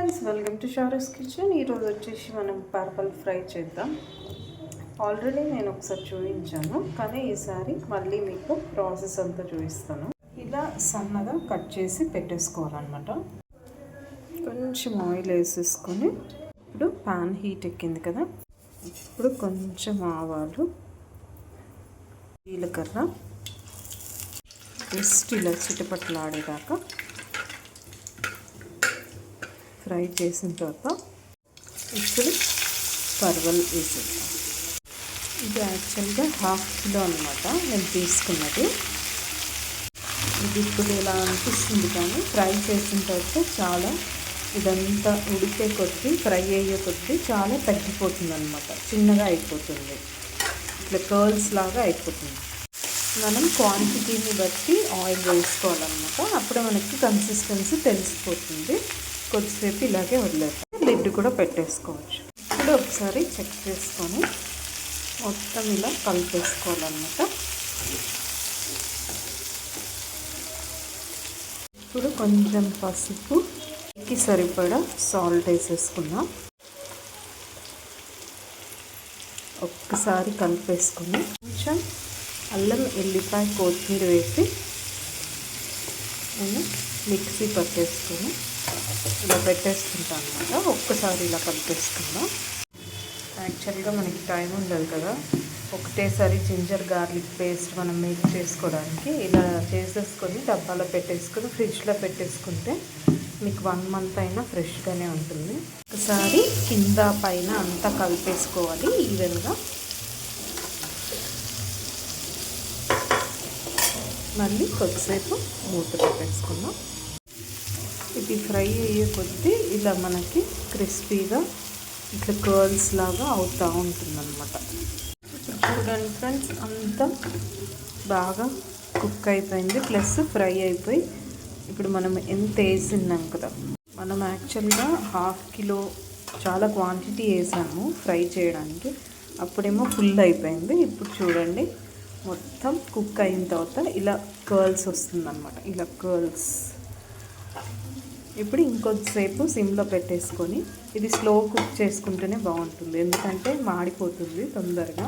Friends, welcome to Sharu's kitchen. ఈరోజు వచ్చేసి మనం పర్పల్ ఫ్రై చేద్దాం. ఆల్రెడీ నేను ఒకసారి చూపించాను, కానీ ఈసారి మళ్ళీ మీకు ప్రాసెస్ అంతా చూపిస్తాను. ఇలా సన్నగా కట్ చేసి పెట్టేసుకోవాలన్నమాట. కొంచెం ఆయిల్ వేసేసుకొని ఇప్పుడు పాన్ హీట్ ఎక్కింది కదా, ఇప్పుడు కొంచెం ఆవాలు, జీలకర్ర జస్ట్ ఇలా చిటపట్లాడేదాకా ఫ్రై చేసిన తర్వాత ఇప్పుడు పర్వల్ వేసేద్దాం. ఇది యాక్చువల్గా 1/2 కిలో అనమాట నేను తీసుకున్నది. ఇది ఇప్పుడు ఇలా అనిపిస్తుంది, కానీ ఫ్రై చేసిన తర్వాత చాలా ఇదంతా ఉడికే కొద్దీ, ఫ్రై అయ్యే కొద్దీ చాలా తగ్గిపోతుంది అనమాట, చిన్నగా అయిపోతుంది, ఇట్లా కర్ల్స్ లాగా అయిపోతుంది. మనం క్వాంటిటీని బట్టి ఆయిల్ వేసుకోవాలన్నమాట. అప్పుడే మనకి కన్సిస్టెన్సీ తెలిసిపోతుంది. కొద్దిసేపు ఇలాగే వదిలేస్తాం. లిడ్ కూడా పెట్టేసుకోవచ్చు. ఇప్పుడు ఒకసారి చెక్ చేసుకొని మొత్తం ఇలా కలిపేసుకోవాలన్నమాట. ఇప్పుడు కొంచెం పసుపుకి సరిపడా సాల్ట్ వేసేసుకుందాం. ఒక్కసారి కలిపేసుకొని కొంచెం అల్లం, ఎల్లిపాయ, కొత్తిమీర వేసి నేను మిక్సీ పట్టేసుకొని ఇలా పెట్టేసుకుంటాను అనమాట. ఒక్కసారి ఇలా కలిపేసుకుందాం. యాక్చువల్గా మనకి టైం ఉండదు కదా, ఒకటేసారి జింజర్ గార్లిక్ పేస్ట్ మనం మేక్ చేసుకోవడానికి ఇలా చేసేసుకొని డబ్బాలో పెట్టేసుకొని ఫ్రిడ్జ్లో పెట్టేసుకుంటే మీకు 1 మంత్ అయినా ఫ్రెష్గానే ఉంటుంది. ఒకసారి కింద పైన అంతా కలిపేసుకోవాలి ఈవెన్గా. మళ్ళీ కొద్దిసేపు మూత పెట్టేసుకుందాం. ఇది ఫ్రై అయ్యే కొద్దీ ఇలా మనకి క్రిస్పీగా ఇట్లా కర్ల్స్ లాగా అవుతూ ఉంటుందన్నమాట. ఇప్పుడు చూడండి ఫ్రెండ్స్, అంతా బాగా కుక్ అయిపోయింది, ప్లస్ ఫ్రై అయిపోయి ఇప్పుడు మనం ఎంత వేసినాం కదా. మనం యాక్చువల్గా 1/2 కిలో చాలా క్వాంటిటీ వేసాము ఫ్రై చేయడానికి, అప్పుడేమో ఫుల్ అయిపోయింది. ఇప్పుడు చూడండి మొత్తం కుక్ అయిన తర్వాత ఇలా కర్ల్స్ వస్తుందన్నమాట, ఇలా కర్ల్స్. ఇప్పుడు ఇంకొద్దిసేపు సిమ్లో పెట్టేసుకొని, ఇది స్లో కుక్ చేసుకుంటేనే బాగుంటుంది, ఎందుకంటే మాడిపోతుంది తొందరగా.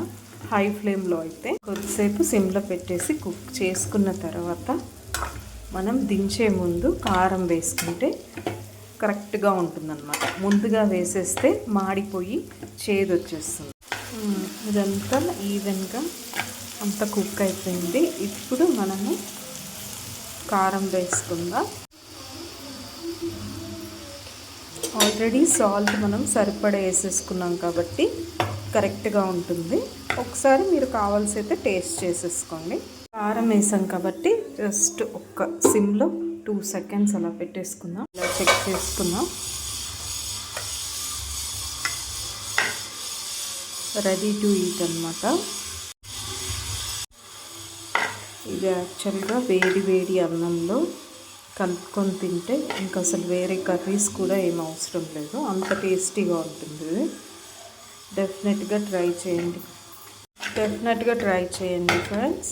హై ఫ్లేమ్లో అయితే కొద్దిసేపు సిమ్లో పెట్టేసి కుక్ చేసుకున్న తర్వాత మనం దించే ముందు కారం వేసుకుంటే కరెక్ట్గా ఉంటుందన్నమాట. ముందుగా వేసేస్తే మాడిపోయి చేదు వచ్చేస్తుంది. ఇదంతా ఈవెన్గా అంత కుక్ అయిపోయింది. ఇప్పుడు మనము కారం వేసుకుందాం. ఆల్రెడీ సాల్ట్ మనం సరిపడా వేసేసుకున్నాం కాబట్టి కరెక్ట్గా ఉంటుంది. ఒకసారి మీరు కావాల్సైతే టేస్ట్ చేసేసుకోండి. కారం వేసాం కాబట్టి జస్ట్ ఒక్క సిమ్లో 2 సెకండ్స్ అలా పెట్టేసుకుందాం. ఇలా చెక్ చేసుకుందాం. రెడీ టు ఈట్ అన్నమాట. ఇది యాక్చువల్గా వేడి వేడి అన్నంలో కలుపుకొని తింటే ఇంకా అసలు వేరే కర్రీస్ కూడా ఏం అవసరం లేదు, అంత టేస్టీగా ఉంటుంది. డెఫినెట్గా ట్రై చేయండి friends.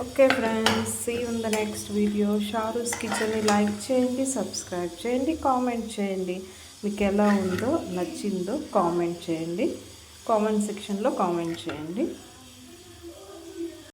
Okay friends, see you in the next video. Sharu's కిచెన్ని లైక్ చేయండి, సబ్స్క్రైబ్ చేయండి, కామెంట్ చేయండి. మీకు ఎలా ఉందో, నచ్చిందో కామెంట్ చేయండి, కామెంట్ సెక్షన్లో కామెంట్ చేయండి.